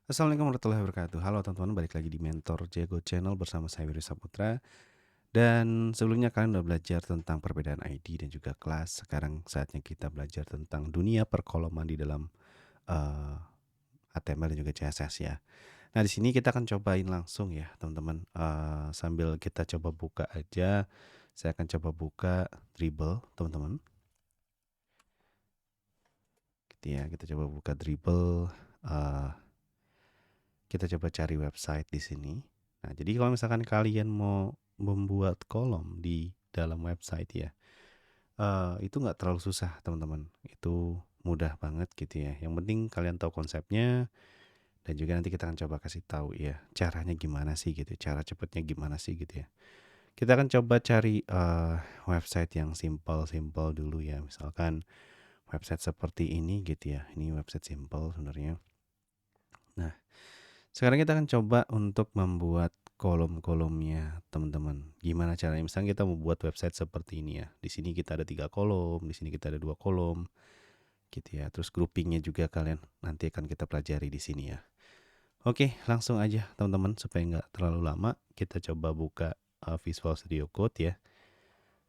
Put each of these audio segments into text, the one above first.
Assalamualaikum warahmatullahi wabarakatuh. Halo teman-teman, balik lagi di Mentor Jago Channel bersama saya Wiro Saputra. Dan sebelumnya kalian udah belajar tentang perbedaan ID dan juga kelas. Sekarang saatnya kita belajar tentang dunia perkoloman di dalam eh, HTML dan juga CSS ya. Nah di sini kita akan cobain langsung ya teman-teman. Sambil kita coba buka aja, saya akan coba buka Dribble teman-teman. Gitu ya, kita coba buka Dribble. eh, Kita coba cari website di sini. Nah, jadi kalau misalkan kalian mau membuat kolom di dalam website ya, itu nggak terlalu susah teman-teman. Itu mudah banget gitu ya. Yang penting kalian tahu konsepnya dan juga nanti kita akan coba kasih tahu ya caranya gimana sih gitu, cara cepetnya gimana sih gitu ya. Kita akan coba cari website yang simple-simple dulu ya. Misalkan website seperti ini gitu ya. Ini website simple sebenarnya. Nah, sekarang kita akan coba untuk membuat kolom-kolomnya, teman-teman. Gimana caranya? Misalnya kita membuat website seperti ini ya. Di sini kita ada 3 kolom, di sini kita ada 2 kolom, gitu ya. Terus groupingnya juga kalian nanti akan kita pelajari di sini ya. Oke, langsung aja teman-teman supaya nggak terlalu lama. Kita coba buka Visual Studio Code ya.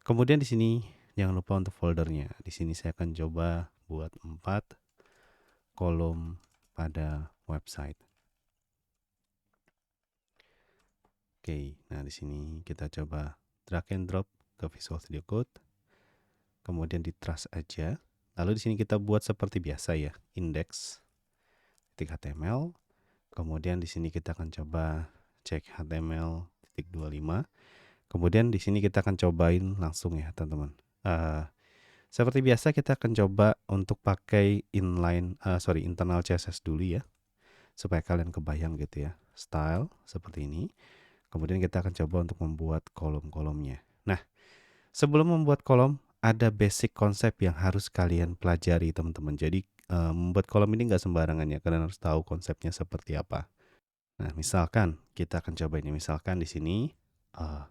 Kemudian di sini jangan lupa untuk foldernya. Di sini saya akan coba buat 4 kolom pada website. Oke, nah di sini kita coba drag and drop ke Visual Studio Code, kemudian di trust aja. Lalu di sini kita buat seperti biasa ya, index.html. Kemudian di sini kita akan coba cek HTML.25. Kemudian di sini kita akan cobain langsung ya, teman-teman. Seperti biasa kita akan coba untuk pakai internal CSS dulu ya, supaya kalian kebayang gitu ya. Style seperti ini. Kemudian kita akan coba untuk membuat kolom-kolomnya. Nah, sebelum membuat kolom, ada basic konsep yang harus kalian pelajari teman-teman. Jadi membuat kolom ini nggak sembarangan ya, kalian harus tahu konsepnya seperti apa. Nah, misalkan kita akan coba ini. Misalkan di sini, eh,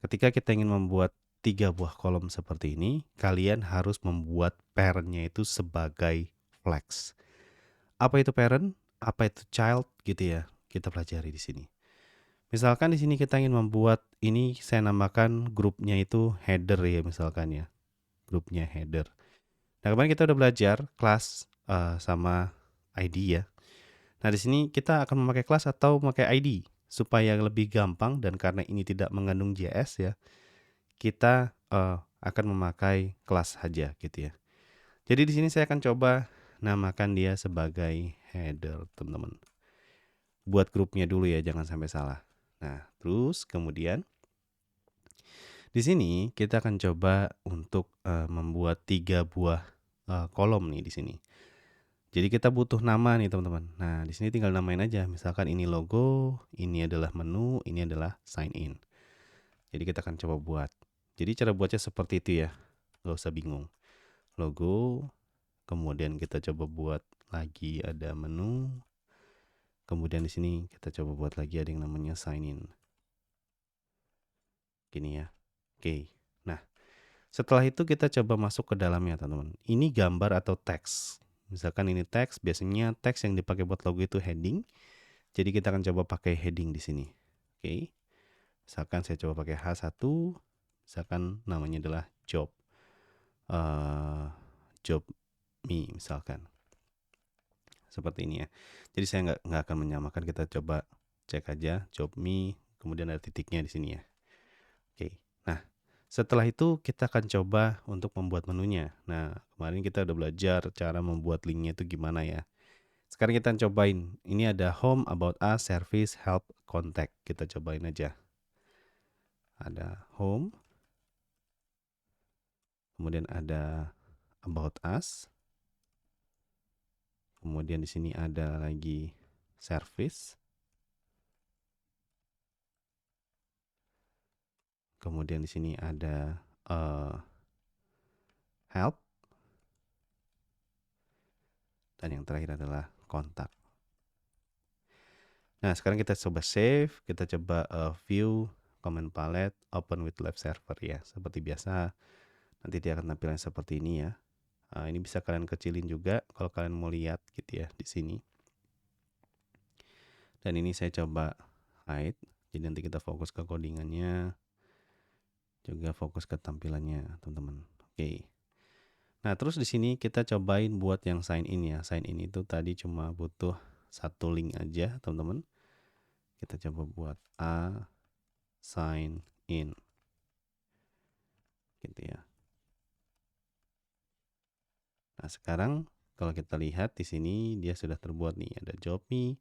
ketika kita ingin membuat 3 buah kolom seperti ini, kalian harus membuat parent-nya itu sebagai flex. Apa itu parent? Apa itu child gitu ya? Kita pelajari di sini. Misalkan di sini kita ingin membuat ini, saya namakan grupnya itu header ya misalkan ya. Grupnya header. Nah, kemarin kita udah belajar kelas sama ID ya. Nah, di sini kita akan memakai kelas atau memakai ID supaya lebih gampang, dan karena ini tidak mengandung JS ya, kita akan memakai kelas saja gitu ya. Jadi di sini saya akan coba namakan dia sebagai header, teman-teman. Buat grupnya dulu ya, jangan sampai salah. Nah, terus kemudian di sini kita akan coba untuk membuat 3 buah kolom nih di sini. Jadi kita butuh nama nih teman-teman. Nah di sini tinggal namain aja. Misalkan ini logo, ini adalah menu, ini adalah sign in. Jadi kita akan coba buat. Jadi cara buatnya seperti itu ya. Gak usah bingung. Logo, kemudian kita coba buat lagi ada menu. Kemudian di sini kita coba buat lagi ada yang namanya sign in. Gini ya. Oke. Nah, setelah itu kita coba masuk ke dalamnya teman-teman. Ini gambar atau teks. Misalkan ini teks, biasanya teks yang dipakai buat logo itu heading. Jadi kita akan coba pakai heading di sini. Oke. Misalkan saya coba pakai H1, misalkan namanya adalah job. Job me misalkan. Seperti ini ya. Jadi saya nggak akan menyamakan, kita coba cek aja job me, kemudian ada titiknya di sini ya. Oke. Nah, setelah itu kita akan coba untuk membuat menunya. Nah, kemarin kita udah belajar cara membuat linknya itu gimana ya. Sekarang kita cobain. Ini ada home, about us, service, help, contact. Kita cobain aja. Ada home, kemudian ada about us, kemudian di sini ada lagi service, kemudian di sini ada help, dan yang terakhir adalah kontak. Nah, sekarang kita coba save, kita coba view, command palette, open with live server ya. Seperti biasa, nanti dia akan tampilan seperti ini ya. Ini bisa kalian kecilin juga kalau kalian mau lihat gitu ya di sini. Dan ini saya coba hide. Jadi nanti kita fokus ke codingannya, juga fokus ke tampilannya, teman-teman. Oke. Nah, terus di sini kita cobain buat yang sign in ya. Sign in itu tadi cuma butuh satu link aja, teman-teman. Kita coba buat A sign in. Gitu ya. Nah, sekarang kalau kita lihat di sini dia sudah terbuat nih, ada job me,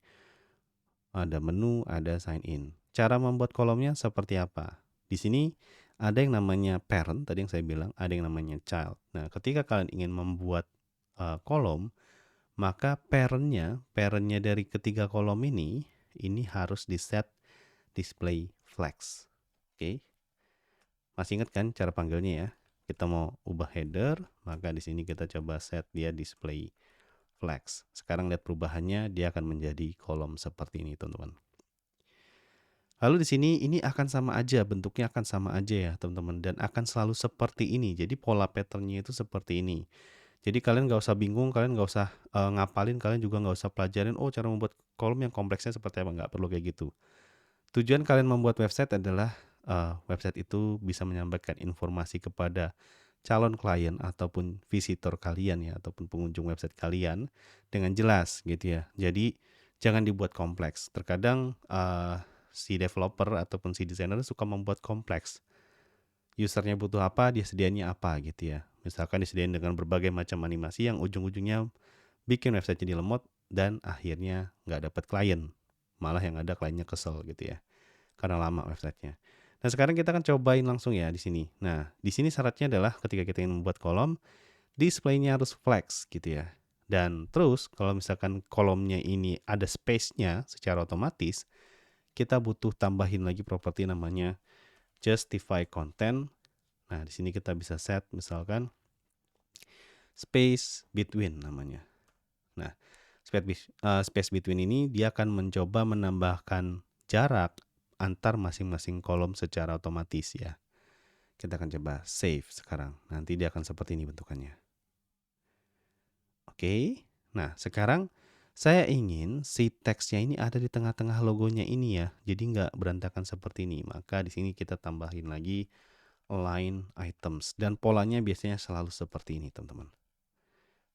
ada menu, ada sign in. Cara membuat kolomnya seperti apa? Di sini ada yang namanya parent, tadi yang saya bilang, ada yang namanya child. Nah, ketika kalian ingin membuat kolom, maka parentnya dari ketiga kolom ini harus di set display flex. Oke. Masih ingat kan cara panggilnya ya? Kita mau ubah header, maka di sini kita coba set dia display flex. Sekarang lihat perubahannya, dia akan menjadi kolom seperti ini, teman-teman. Lalu di sini ini akan sama aja, bentuknya akan sama aja ya, teman-teman, dan akan selalu seperti ini. Jadi pola patternnya itu seperti ini. Jadi kalian nggak usah bingung, kalian nggak usah ngapalin, kalian juga nggak usah pelajarin, oh cara membuat kolom yang kompleksnya seperti apa, nggak perlu kayak gitu. Tujuan kalian membuat website adalah website itu bisa menyampaikan informasi kepada calon klien ataupun visitor kalian ya, ataupun pengunjung website kalian dengan jelas gitu ya. Jadi jangan dibuat kompleks. Terkadang si developer ataupun si desainer suka membuat kompleks. Usernya butuh apa, dia sedianya apa gitu ya. Misalkan disediain dengan berbagai macam animasi yang ujung-ujungnya bikin website jadi lemot dan akhirnya nggak dapat klien. Malah yang ada kliennya kesel gitu ya. Karena lama websitenya. Nah, sekarang kita akan cobain langsung ya di sini. Nah, di sini syaratnya adalah ketika kita ingin membuat kolom, displaynya harus flex gitu ya. Dan terus kalau misalkan kolomnya ini ada space-nya secara otomatis, kita butuh tambahin lagi properti namanya justify content. Nah, di sini kita bisa set misalkan space between namanya. Nah, space between ini dia akan mencoba menambahkan jarak antar masing-masing kolom secara otomatis ya. Kita akan coba save sekarang. Nanti dia akan seperti ini bentukannya. Oke. Nah, sekarang saya ingin si teksnya ini ada di tengah-tengah logonya ini ya. Jadi nggak berantakan seperti ini. Maka di sini kita tambahin lagi line items. Dan polanya biasanya selalu seperti ini, teman-teman.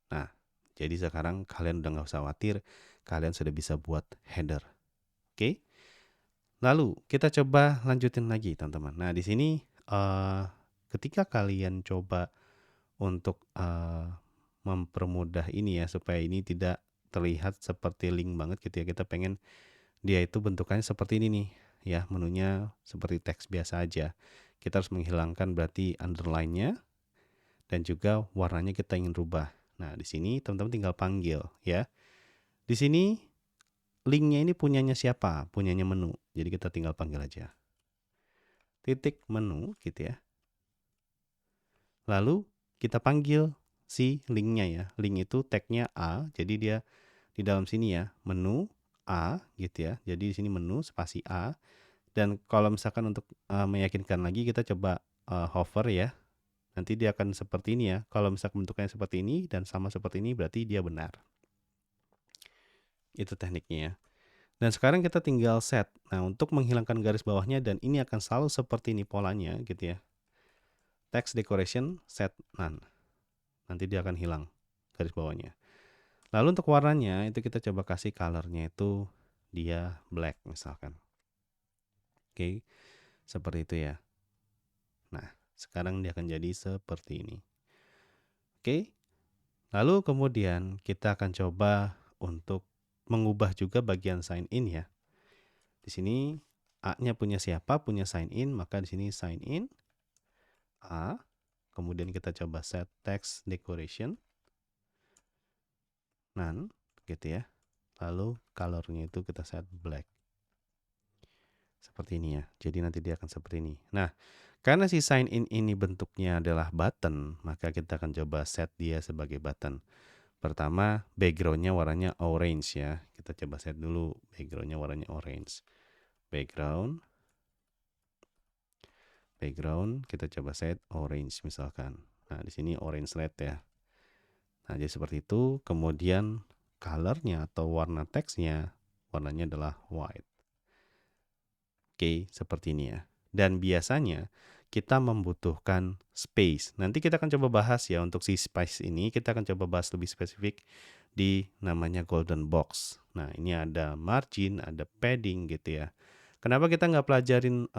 Nah, jadi sekarang kalian udah nggak usah khawatir. Kalian sudah bisa buat header. Oke. Lalu kita coba lanjutin lagi, teman-teman. Nah, di sini ketika kalian coba untuk mempermudah ini ya, supaya ini tidak terlihat seperti link banget gitu ya. Kita pengen dia itu bentukannya seperti ini nih ya, menunya seperti teks biasa aja. Kita harus menghilangkan berarti underline-nya dan juga warnanya kita ingin rubah. Nah, di sini teman-teman tinggal panggil ya. Di sini linknya ini punyanya siapa? Punyanya menu. Jadi kita tinggal panggil aja. Titik menu gitu ya. Lalu kita panggil si linknya ya. Link itu tagnya A, jadi dia di dalam sini ya, menu A gitu ya. Jadi di sini menu spasi A. Dan kalau misalkan untuk meyakinkan lagi kita coba hover ya. Nanti dia akan seperti ini ya. Kalau misalkan bentuknya seperti ini dan sama seperti ini berarti dia benar. Itu tekniknya ya. Dan sekarang kita tinggal set. Nah, untuk menghilangkan garis bawahnya dan ini akan selalu seperti ini polanya gitu ya. Text decoration set none. Nanti dia akan hilang garis bawahnya. Lalu untuk warnanya itu kita coba kasih colornya itu dia black misalkan. Oke, seperti itu ya. Nah, sekarang dia akan jadi seperti ini. Oke, lalu kemudian kita akan coba untuk mengubah juga bagian sign in ya. Di sini A-nya punya siapa? Punya sign in, maka di sini sign in A. Kemudian kita coba set text decoration none gitu ya. Lalu colornya itu kita set black. Seperti ini ya. Jadi nanti dia akan seperti ini. Nah, karena si sign in ini bentuknya adalah button, maka kita akan coba set dia sebagai button. Pertama, backgroundnya warnanya orange ya. Kita coba set dulu backgroundnya warnanya orange. Background, kita coba set orange misalkan. Nah, di sini orange red ya. Nah, jadi seperti itu. Kemudian colornya atau warna teksnya warnanya adalah white. Oke, seperti ini ya. Dan biasanya kita membutuhkan space. Nanti kita akan coba bahas ya untuk si space ini, kita akan coba bahas lebih spesifik di namanya golden box. Nah, ini ada margin, ada padding gitu ya. Kenapa kita nggak pelajarin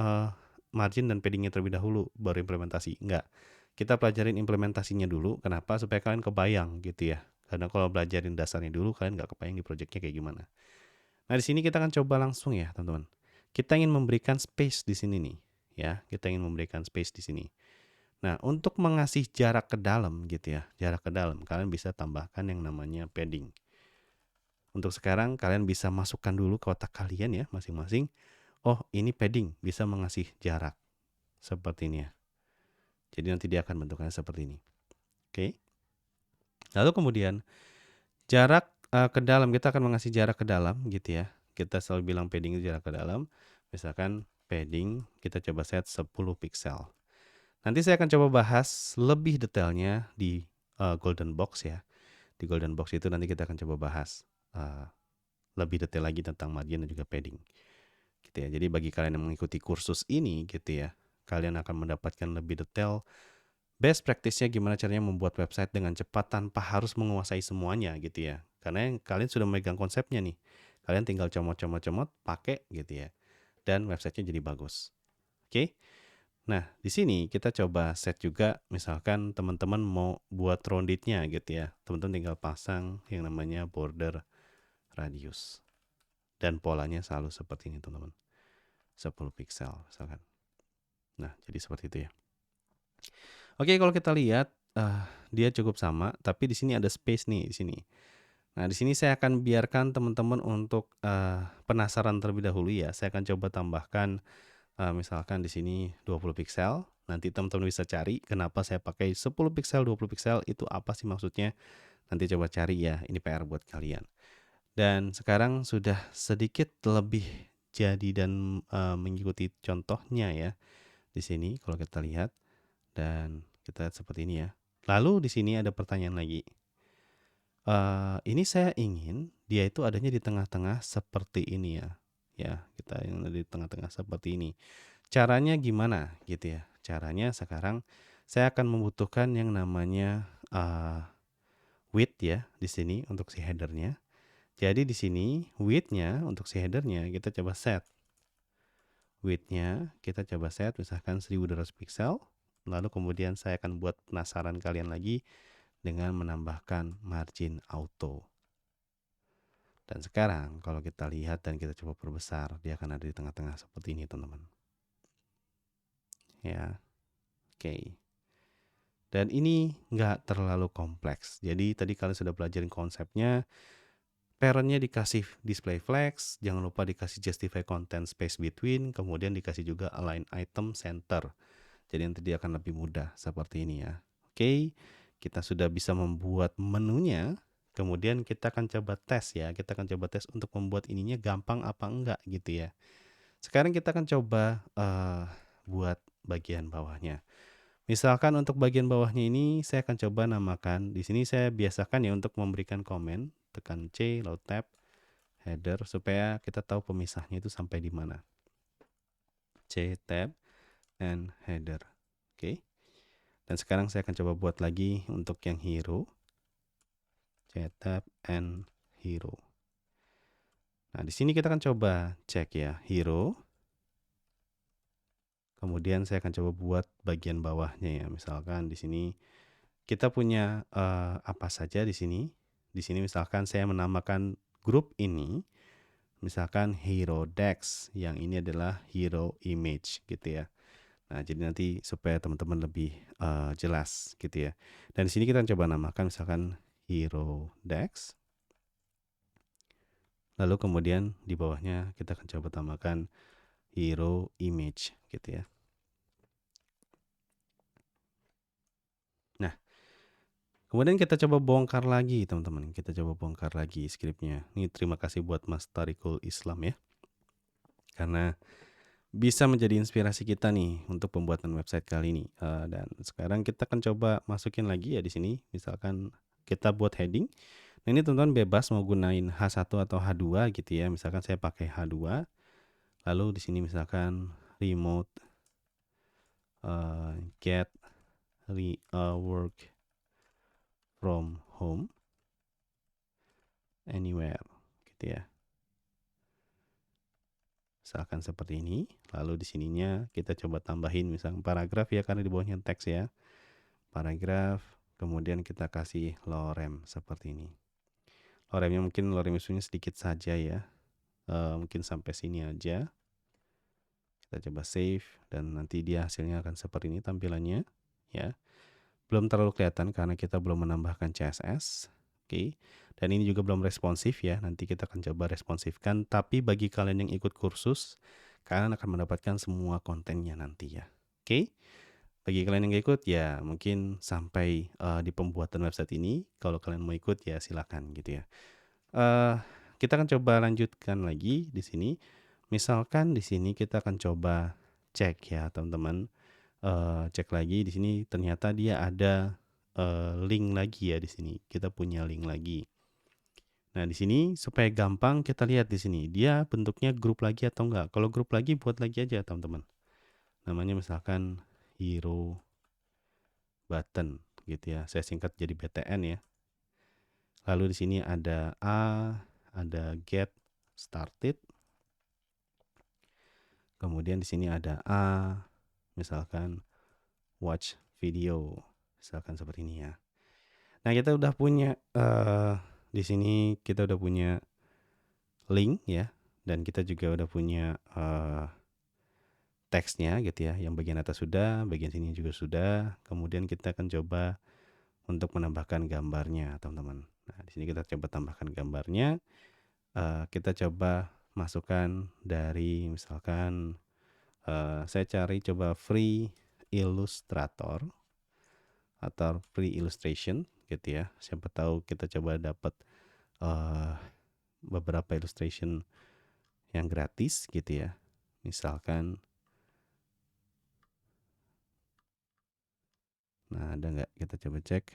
margin dan paddingnya terlebih dahulu baru implementasi? Nggak. Kita pelajarin implementasinya dulu. Kenapa? Supaya kalian kebayang gitu ya. Karena kalau belajarin dasarnya dulu, kalian nggak kebayang di projectnya kayak gimana. Nah, di sini kita akan coba langsung ya, teman-teman. Kita ingin memberikan space di sini nih, ya. Kita ingin memberikan space di sini. Nah, untuk mengasih jarak ke dalam gitu ya, jarak ke dalam, kalian bisa tambahkan yang namanya padding. Untuk sekarang kalian bisa masukkan dulu ke otak kalian ya, masing-masing. Oh, ini padding, bisa mengasih jarak. Seperti ini ya. Jadi nanti dia akan bentukannya seperti ini. Oke. Lalu kemudian jarak ke dalam, kita akan mengasih jarak ke dalam gitu ya. Kita selalu bilang padding itu jarak ke dalam. Misalkan padding kita coba set 10 pixel. Nanti saya akan coba bahas lebih detailnya di golden box ya. Di golden box itu nanti kita akan coba bahas lebih detail lagi tentang margin dan juga padding. Gitu ya. Jadi bagi kalian yang mengikuti kursus ini gitu ya, kalian akan mendapatkan lebih detail best practice-nya gimana caranya membuat website dengan cepat tanpa harus menguasai semuanya gitu ya. Karena kalian sudah memegang konsepnya nih. Kalian tinggal comot-comot-comot, pakai gitu ya. Dan websitenya jadi bagus. Oke? Nah, di sini kita coba set juga misalkan teman-teman mau buat rounded-nya gitu ya. Teman-teman tinggal pasang yang namanya border radius. Dan polanya selalu seperti ini, teman-teman. 10 pixel misalkan. Nah, jadi seperti itu ya. Oke, kalau kita lihat dia cukup sama, tapi di sini ada space nih di sini. Nah, di sini saya akan biarkan teman-teman untuk penasaran terlebih dahulu ya. Saya akan coba tambahkan misalkan di sini 20 pixel. Nanti teman-teman bisa cari kenapa saya pakai 10 pixel, 20 pixel itu apa sih maksudnya. Nanti coba cari ya, ini PR buat kalian. Dan sekarang sudah sedikit lebih jadi dan mengikuti contohnya ya. Di sini kalau kita lihat dan kita lihat seperti ini ya. Lalu di sini ada pertanyaan lagi. Ini saya ingin dia itu adanya di tengah-tengah seperti ini ya. Ya, kita yang ada di tengah-tengah seperti ini. Caranya gimana gitu ya? Caranya sekarang saya akan membutuhkan yang namanya width ya di sini untuk si headernya. Jadi di sini width-nya untuk si headernya kita coba set. Width-nya kita coba set misalkan 1200 pixel. Lalu kemudian saya akan buat penasaran kalian lagi dengan menambahkan margin auto. Dan sekarang kalau kita lihat dan kita coba perbesar, dia akan ada di tengah-tengah seperti ini, teman-teman. Ya, oke. Dan ini nggak terlalu kompleks. Jadi tadi kalian sudah belajarin konsepnya. Parent-nya dikasih display flags, jangan lupa dikasih justify content space between, kemudian dikasih juga align item center. Jadi nanti dia akan lebih mudah seperti ini ya. Oke, kita sudah bisa membuat menunya. Kemudian kita akan coba tes ya. Kita akan coba tes untuk membuat ininya gampang apa enggak gitu ya. Sekarang kita akan coba buat bagian bawahnya. Misalkan untuk bagian bawahnya ini saya akan coba namakan. Di sini saya biasakan ya untuk memberikan komen. Tekan C, lalu tab, header supaya kita tahu pemisahnya itu sampai di mana. C, tab, and header. Oke. Dan sekarang saya akan coba buat lagi untuk yang hero. C, tab, and hero. Nah, di sini kita akan coba cek ya, hero. Kemudian saya akan coba buat bagian bawahnya ya. Misalkan di sini kita punya apa saja di sini. Di sini misalkan saya menamakan grup ini misalkan hero Dex, yang ini adalah hero image gitu ya. Nah, jadi nanti supaya teman-teman lebih jelas gitu ya. Dan di sini kita coba namakan misalkan hero Dex. Lalu kemudian di bawahnya kita akan coba tambahkan hero image gitu ya. Nah, kemudian kita coba bongkar lagi teman-teman. Kita coba bongkar lagi skripnya. Ini terima kasih buat Mas Tarikul Islam ya. Karena bisa menjadi inspirasi kita nih untuk pembuatan website kali ini. Dan sekarang kita akan coba masukin lagi ya di sini. Misalkan kita buat heading. Nah, ini teman-teman bebas mau gunain H1 atau H2 gitu ya. Misalkan saya pakai H2, lalu di sini misalkan remote get work from home anywhere gitu ya. Misalkan seperti ini. Lalu di sininya kita coba tambahin misalkan paragraf ya, karena di bawahnya teks ya. Paragraf, kemudian kita kasih lorem seperti ini. Loremnya mungkin lorem isunya sedikit saja ya. Mungkin sampai sini aja. Kita coba save dan nanti dia hasilnya akan seperti ini tampilannya ya. Belum terlalu kelihatan karena kita belum menambahkan CSS. Oke. Dan ini juga belum responsif ya. Nanti kita akan coba responsifkan. Tapi bagi kalian yang ikut kursus, kalian akan mendapatkan semua kontennya nanti ya. Oke. Bagi kalian yang gak ikut ya mungkin sampai di pembuatan website ini. Kalau kalian mau ikut ya silakan gitu ya. Kita akan coba lanjutkan lagi di sini. Misalkan di sini kita akan coba cek ya teman-teman. Cek lagi di sini ternyata dia ada link lagi ya di sini. Kita punya link lagi. Nah, di sini supaya gampang kita lihat di sini dia bentuknya grup lagi atau enggak. Kalau grup lagi buat lagi aja teman-teman. Namanya misalkan hero button gitu ya. Saya singkat jadi BTN ya. Lalu di sini ada ada get started. Kemudian di sini ada misalkan watch video, misalkan seperti ini ya. Nah, kita udah punya di sini kita udah punya link ya, dan kita juga udah punya teksnya gitu ya. Yang bagian atas sudah, bagian sini juga sudah. Kemudian kita akan coba untuk menambahkan gambarnya, teman-teman. Nah, di sini kita coba tambahkan gambarnya. Kita coba masukkan dari misalkan saya cari coba free Illustrator atau free illustration gitu ya. Siapa tahu kita coba dapat beberapa illustration yang gratis gitu ya. Misalkan, nah ada nggak? Kita coba cek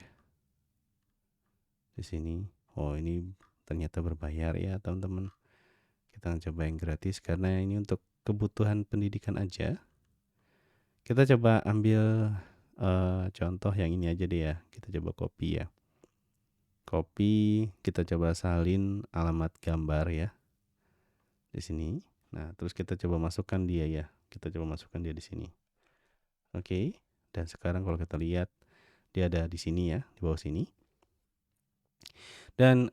di sini. Oh, ini ternyata berbayar ya teman-teman. Kita akan coba yang gratis karena ini untuk kebutuhan pendidikan aja. Kita coba ambil contoh yang ini aja deh ya. Kita coba copy ya. Copy, kita coba salin alamat gambar ya di sini. Nah, terus kita coba masukkan dia ya. Kita coba masukkan dia di sini. Oke. Dan sekarang kalau kita lihat dia ada di sini ya, di bawah sini. Dan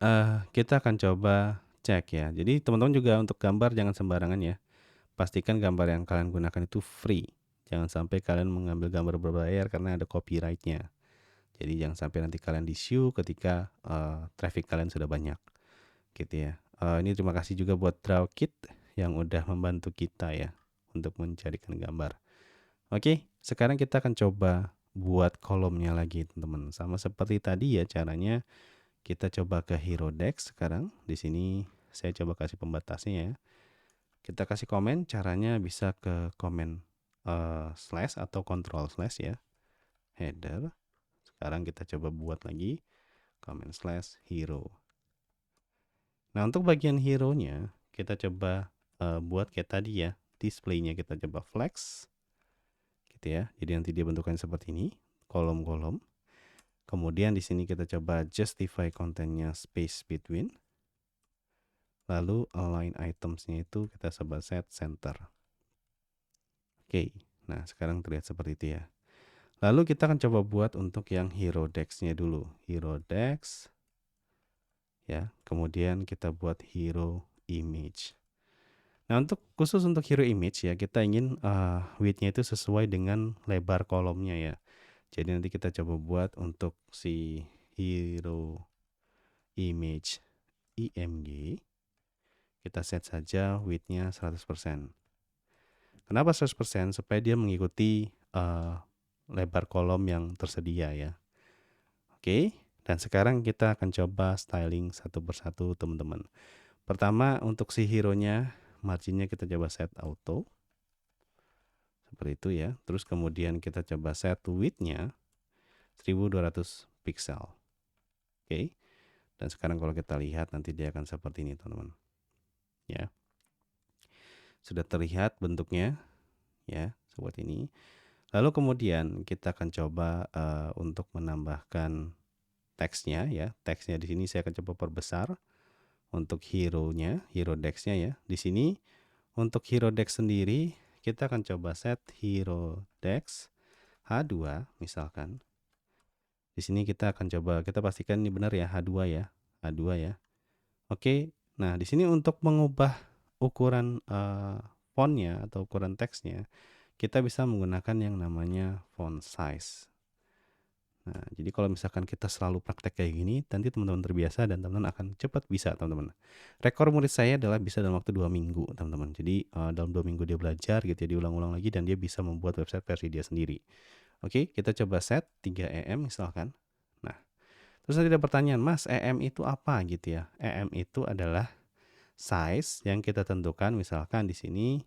kita akan coba cek ya. Jadi teman-teman juga untuk gambar jangan sembarangan ya. Pastikan gambar yang kalian gunakan itu free. Jangan sampai kalian mengambil gambar berbayar karena ada copyright-nya. Jadi jangan sampai nanti kalian di-sue ketika traffic kalian sudah banyak. Gitu ya. Ini terima kasih juga buat Drawkit yang udah membantu kita ya untuk mencarikan gambar. Oke, sekarang kita akan coba buat kolomnya lagi teman-teman. Sama seperti tadi ya caranya. Kita coba ke HeroDex sekarang. Di sini saya coba kasih pembatasnya ya. Kita kasih komen, caranya bisa ke komen slash atau control slash ya. Header. Sekarang kita coba buat lagi comment slash hero. Nah, untuk bagian hero-nya kita coba buat kayak tadi ya. Display-nya kita coba flex. Gitu ya. Jadi nanti dia bentukannya seperti ini, kolom-kolom. Kemudian di sini kita coba justify kontennya space between. Lalu align items-nya itu kita coba set center. Oke. Nah, sekarang terlihat seperti itu ya. Lalu kita akan coba buat untuk yang hero dex-nya dulu. Hero dex. Ya, kemudian kita buat hero image. Nah, khusus untuk hero image ya, kita ingin width-nya itu sesuai dengan lebar kolomnya ya. Jadi nanti kita coba buat untuk si hero image IMG. Kita set saja width-nya 100%. Kenapa 100%? Supaya dia mengikuti lebar kolom yang tersedia ya. Oke, dan sekarang kita akan coba styling satu persatu teman-teman. Pertama untuk si hero-nya, marginnya kita coba set auto. Seperti itu ya. Terus kemudian kita coba set width-nya 1200 pixel. Oke. Dan sekarang kalau kita lihat nanti dia akan seperti ini teman-teman. Ya. Sudah terlihat bentuknya ya, seperti ini. Lalu kemudian kita akan coba untuk menambahkan teksnya ya. Teksnya di sini saya akan coba perbesar untuk hero-nya, hero dex-nya ya. Di sini untuk hero dex sendiri kita akan coba set hero dex H2 misalkan. Di sini kita akan coba, kita pastikan ini benar ya, H2 ya. H2 ya. Oke. Nah, di sini untuk mengubah ukuran fontnya atau ukuran teksnya, kita bisa menggunakan yang namanya font size. Nah, jadi kalau misalkan kita selalu praktek kayak gini, nanti teman-teman terbiasa dan teman-teman akan cepat bisa, teman-teman. Rekor murid saya adalah bisa dalam waktu 2 minggu, teman-teman. Jadi dalam 2 minggu dia belajar gitu ya, diulang-ulang lagi dan dia bisa membuat website versi dia sendiri. Oke, kita coba set 3 EM misalkan. Nah, terus nanti ada pertanyaan, Mas, EM itu apa gitu ya? EM itu adalah size yang kita tentukan, misalkan di sini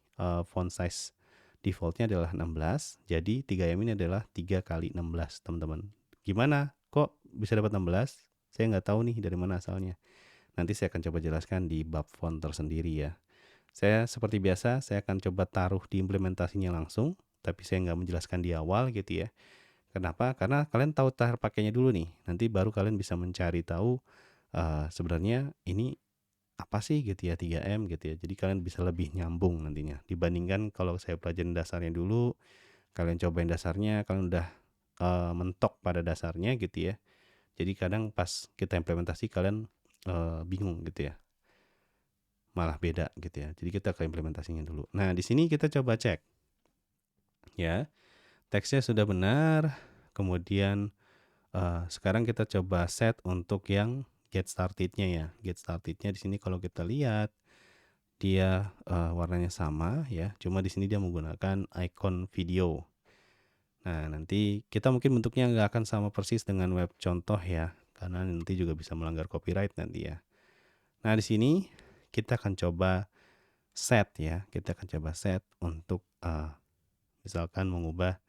font size defaultnya adalah 16, jadi 3M ini adalah 3 kali 16, teman-teman. Gimana? Kok bisa dapat 16? Saya nggak tahu nih dari mana asalnya. Nanti saya akan coba jelaskan di bab font tersendiri ya. Saya seperti biasa, saya akan coba taruh di implementasinya langsung, tapi saya nggak menjelaskan di awal gitu ya. Kenapa? Karena kalian tahu cara pakainya dulu nih. Nanti baru kalian bisa mencari tahu sebenarnya ini apa sih gitu ya 3M gitu ya. Jadi kalian bisa lebih nyambung nantinya dibandingkan kalau saya pelajarin dasarnya dulu, kalian cobain dasarnya, kalian udah mentok pada dasarnya gitu ya. Jadi kadang pas kita implementasi kalian bingung gitu ya. Malah beda gitu ya. Jadi kita ke implementasinya dulu. Nah, di sini kita coba cek. Ya. Teksnya sudah benar. Kemudian sekarang kita coba set untuk yang get started-nya ya. Get started-nya di sini kalau kita lihat dia warnanya sama ya, cuma di sini dia menggunakan icon video. Nah, nanti kita mungkin bentuknya nggak akan sama persis dengan web contoh ya, karena nanti juga bisa melanggar copyright nanti ya. Nah, di sini kita akan coba set ya, kita akan coba set untuk misalkan mengubah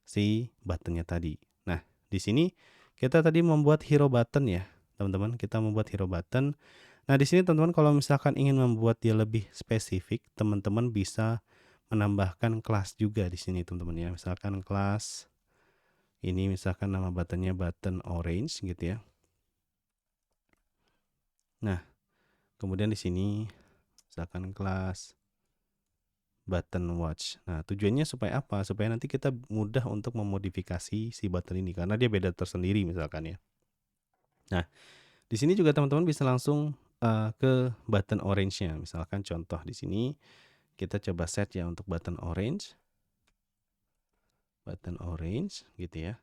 si buttonnya tadi. Nah, di sini kita tadi membuat hero button ya, teman-teman. Kita membuat hero button. Nah, di sini teman-teman kalau misalkan ingin membuat dia lebih spesifik, teman-teman bisa menambahkan kelas juga di sini, teman-teman ya. Misalkan kelas ini misalkan nama buttonnya button orange gitu ya. Nah, kemudian di sini misalkan kelas button watch. Nah, tujuannya supaya apa? Supaya nanti kita mudah untuk memodifikasi si button ini karena dia beda tersendiri misalkan ya. Nah, di sini juga teman-teman bisa langsung ke button orange-nya. Misalkan contoh di sini kita coba set ya untuk button orange. Button orange gitu ya.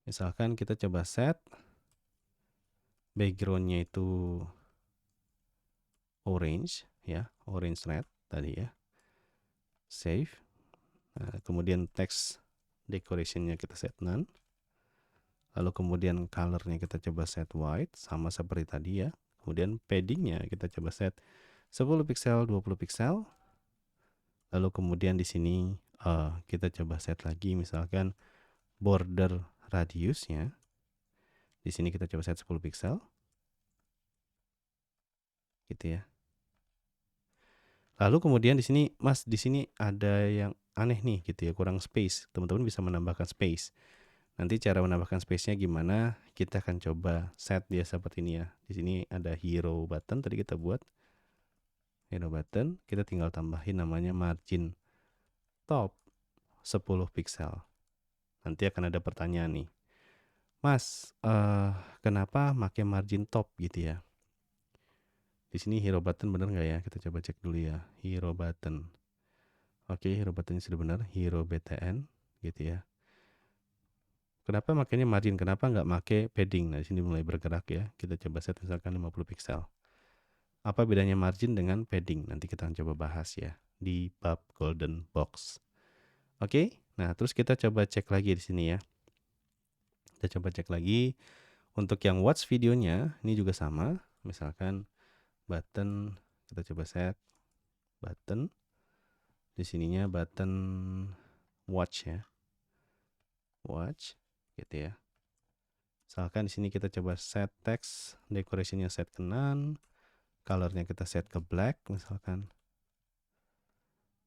Misalkan kita coba set backgroundnya itu orange ya, orange red tadi ya. Save. Nah, kemudian text decorationnya kita set none. Lalu kemudian colornya kita coba set white sama seperti tadi ya. Kemudian paddingnya kita coba set 10 pixel, 20 pixel. Lalu kemudian di sini kita coba set lagi misalkan border radiusnya. Di sini kita coba set 10 pixel. Gitu ya. Lalu kemudian di sini, Mas, di sini ada yang aneh nih gitu ya, kurang space. Teman-teman bisa menambahkan space. Nanti cara menambahkan space-nya gimana? Kita akan coba set dia seperti ini ya. Di sini ada hero button tadi kita buat. Hero button, kita tinggal tambahin namanya margin top 10 pixel. Nanti akan ada pertanyaan nih. Mas, kenapa pakai margin top gitu ya? Di sini hero button bener nggak ya? Kita coba cek dulu ya. Hero button. Oke, hero buttonnya sudah benar. Hero BTN gitu ya. Kenapa makanya margin? Kenapa nggak make padding? Nah, di sini mulai bergerak ya. Kita coba set misalkan 50 pixel. Apa bedanya margin dengan padding? Nanti kita akan coba bahas ya di bab golden box. Oke, nah terus kita coba cek lagi di sini ya. Kita coba cek lagi untuk yang watch videonya ini juga sama. Misalkan button, kita coba set button. Di sininya button watch ya. Watch gitu ya. Misalkan di sini kita coba set text, decoration-nya set ke none, color-nya kita set ke black misalkan.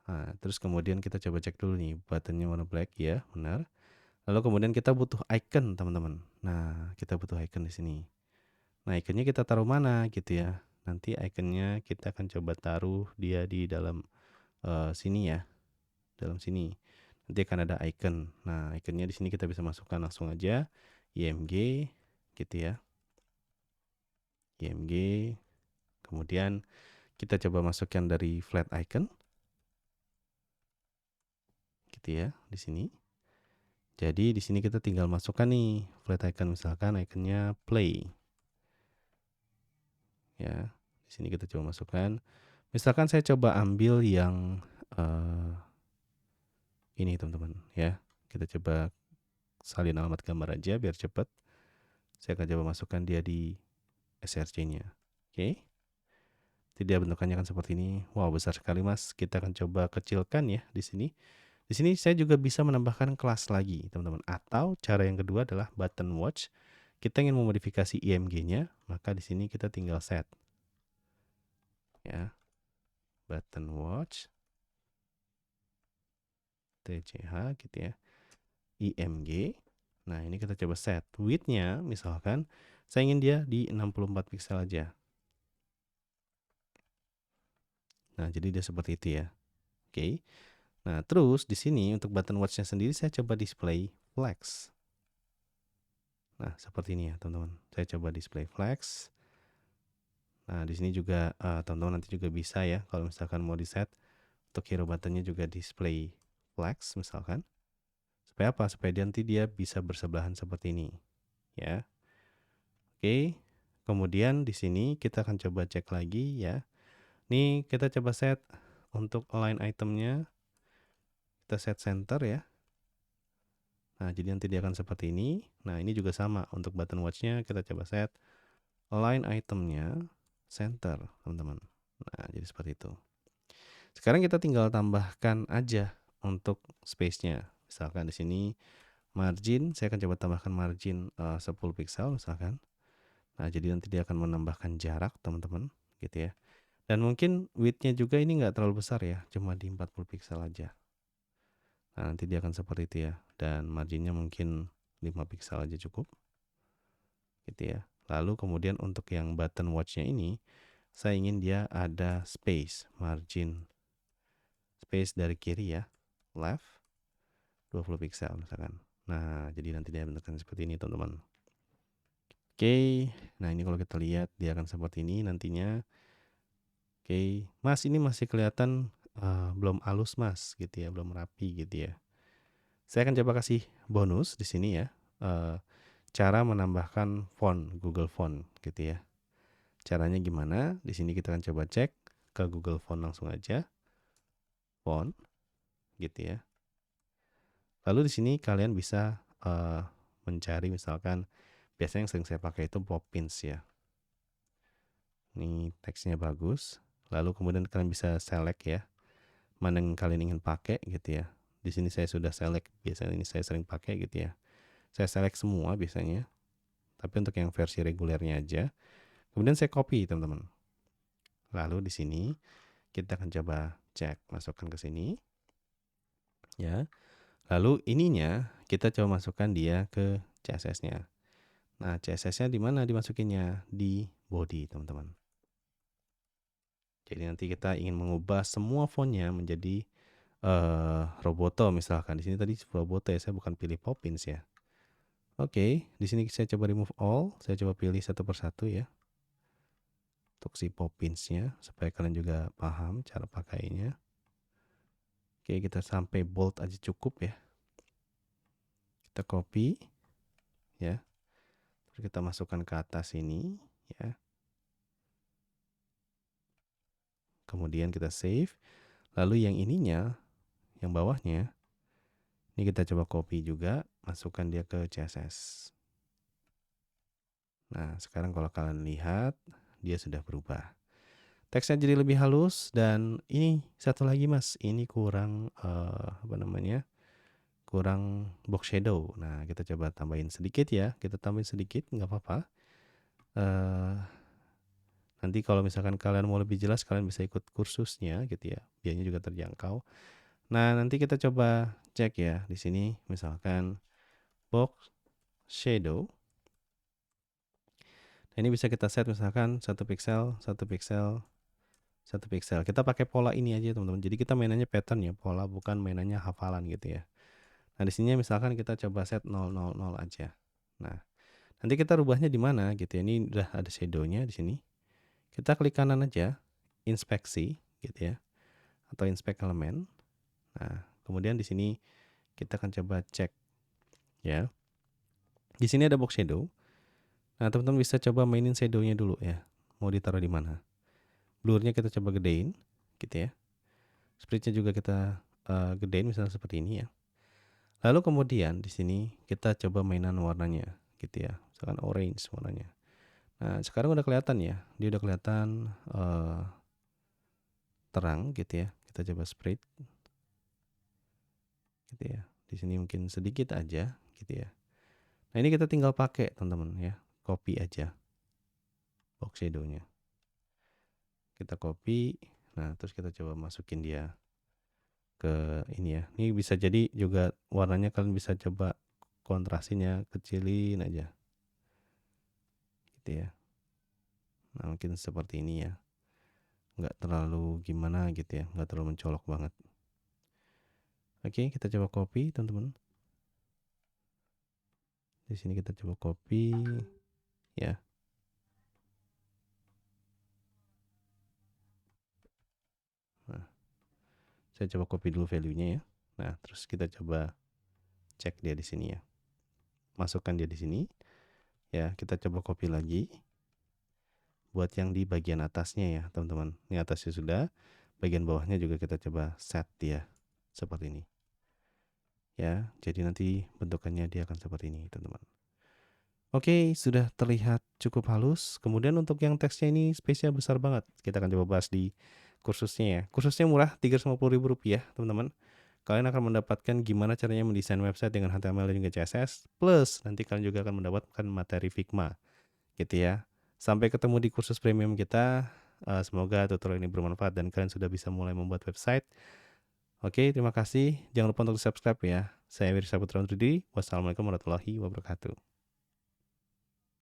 Nah, terus kemudian kita coba cek dulu nih, buttonnya warna black ya, benar. Lalu kemudian kita butuh icon, teman-teman. Nah, kita butuh icon di sini. Nah, ikonnya kita taruh mana gitu ya. Nanti ikonnya kita akan coba taruh dia di dalam sini ya, dalam sini. Nanti akan ada icon. Nah, ikonnya di sini kita bisa masukkan langsung aja img gitu ya. img. Kemudian kita coba masukkan dari flat icon. Gitu ya, di sini. Jadi di sini kita tinggal masukkan nih flat icon, misalkan ikonnya play. Ya, di sini kita coba masukkan. Misalkan saya coba ambil yang ini teman-teman ya. Kita coba salin alamat gambar aja biar cepat. Saya akan coba masukkan dia di src-nya. Oke. Tidak, bentukannya akan seperti ini. Wow, besar sekali Mas. Kita akan coba kecilkan ya di sini. Di sini saya juga bisa menambahkan kelas lagi, teman-teman. Atau cara yang kedua adalah button watch. Kita ingin memodifikasi img-nya, maka di sini kita tinggal set. Ya. Button watch tch gitu ya. img. Nah, ini kita coba set width-nya, misalkan saya ingin dia di 64 pixel aja. Nah, jadi dia seperti itu ya. Oke. Nah, terus di sini untuk button watch-nya sendiri saya coba display flex. Nah, seperti ini ya, teman-teman. Saya coba display flex. Nah, di sini juga teman-teman nanti juga bisa ya kalau misalkan mau di-set untuk hero button-nya juga display flex misalkan. Supaya apa? Supaya nanti dia bisa bersebelahan seperti ini, ya. Oke. Kemudian di sini kita akan coba cek lagi ya. Nih, kita coba set untuk align itemnya. Kita set center ya. Nah, jadi nanti dia akan seperti ini. Nah, ini juga sama untuk button watch-nya kita coba set align itemnya center, teman-teman. Nah, jadi seperti itu. Sekarang kita tinggal tambahkan aja untuk space-nya. Misalkan di sini margin, saya akan coba tambahkan margin 10 pixel misalkan. Nah, jadi nanti dia akan menambahkan jarak, teman-teman, gitu ya. Dan mungkin width-nya juga ini nggak terlalu besar ya, cuma di 40 pixel aja. Nah, nanti dia akan seperti itu ya. Dan marginnya mungkin 5 pixel aja cukup. Gitu ya. Lalu kemudian untuk yang button watch-nya ini, saya ingin dia ada space, margin space dari kiri ya, left 20 pixel misalkan. Nah, jadi nanti dia bentukkan seperti ini, teman-teman. Oke. Nah, ini kalau kita lihat dia akan seperti ini nantinya. Oke, Mas, ini masih kelihatan belum halus Mas, gitu ya, belum rapi gitu ya. Saya akan coba kasih bonus di sini ya, cara menambahkan font Google Font gitu ya. Caranya gimana? Di sini kita akan coba cek ke Google Font langsung aja, font gitu ya. Lalu di sini kalian bisa mencari misalkan biasanya yang sering saya pakai itu Poppins ya. Ini teksnya bagus. Lalu kemudian kalian bisa select ya, mana yang kalian ingin pakai gitu ya. Di sini saya sudah select, biasanya ini saya sering pakai gitu ya. Saya select semua biasanya. Tapi untuk yang versi regulernya aja. Kemudian saya copy, teman-teman. Lalu di sini kita akan coba cek, masukkan ke sini. Ya. Lalu ininya kita coba masukkan dia ke CSS-nya. Nah, CSS-nya di mana dimasukinnya? Di body, teman-teman. Jadi nanti kita ingin mengubah semua fontnya menjadi Roboto misalkan. Di sini tadi Roboto ya, saya bukan pilih Poppins ya. Oke, di sini saya coba remove all, saya coba pilih satu persatu ya. Untuk si Poppins-nya supaya kalian juga paham cara pakainya. Oke, kita sampai bold aja cukup ya. Kita copy ya. Terus kita masukkan ke atas ini ya. Kemudian kita save. Lalu yang ininya, yang bawahnya, ini kita coba copy juga, masukkan dia ke CSS. Nah, sekarang kalau kalian lihat, dia sudah berubah. Teksnya jadi lebih halus dan ini satu lagi Mas, ini kurang kurang box shadow. Nah, kita coba tambahin sedikit ya. Kita tambahin sedikit, nggak apa-apa. Nanti kalau misalkan kalian mau lebih jelas, kalian bisa ikut kursusnya gitu ya. Biayanya juga terjangkau. Nah, nanti kita coba cek ya di sini misalkan box shadow. Nah, ini bisa kita set misalkan 1 pixel, 1 pixel, 1 pixel. Kita pakai pola ini aja teman-teman. Jadi kita mainannya pattern ya, pola bukan mainannya hafalan gitu ya. Nah, di sini misalkan kita coba set 000 aja. Nah, nanti kita rubahnya di mana gitu ya. Ini udah ada shadow-nya di sini. Kita klik kanan aja, inspeksi gitu ya. Atau inspect elemen. Nah, kemudian di sini kita akan coba cek ya. Di sini ada box shadow. Nah, teman-teman bisa coba mainin shadow-nya dulu ya. Mau ditaruh di mana? Blur-nya kita coba gedein gitu ya. Spread-nya juga kita gedein misalnya seperti ini ya. Lalu kemudian di sini kita coba mainan warnanya gitu ya. Misalkan orange warnanya. Nah, sekarang udah kelihatan ya. Dia udah kelihatan terang gitu ya. Kita coba spread gitu ya. Di sini mungkin sedikit aja gitu ya. Nah, ini kita tinggal pakai teman-teman ya. Copy aja box shadow-nya. Kita copy. Nah, terus kita coba masukin dia ke ini ya. Ini bisa jadi juga warnanya kalian bisa coba kontrasinnya kecilin aja. Gitu ya. Nah, mungkin seperti ini ya. Nggak terlalu gimana gitu ya. Nggak terlalu mencolok banget. Oke, kita coba copy teman-teman. Di sini kita coba copy ya. Nah, saya coba copy dulu value-nya ya. Nah, terus kita coba cek dia di sini ya. Masukkan dia di sini. Ya, kita coba copy lagi. Buat yang di bagian atasnya ya, teman-teman. Ini atasnya sudah. Bagian bawahnya juga kita coba set dia seperti ini. Ya, jadi nanti bentukannya dia akan seperti ini, teman-teman. Oke, sudah terlihat cukup halus. Kemudian untuk yang teksnya ini space-nya besar banget. Kita akan coba bahas di kursusnya ya. Kursusnya murah, Rp350.000, teman-teman. Kalian akan mendapatkan gimana caranya mendesain website dengan HTML dan juga CSS. Plus, nanti kalian juga akan mendapatkan materi Figma. Gitu ya. Sampai ketemu di kursus premium kita. Semoga tutorial ini bermanfaat dan kalian sudah bisa mulai membuat website. Oke, terima kasih. Jangan lupa untuk subscribe ya. Saya Wirsa Putra Undur diri. Wassalamualaikum warahmatullahi wabarakatuh.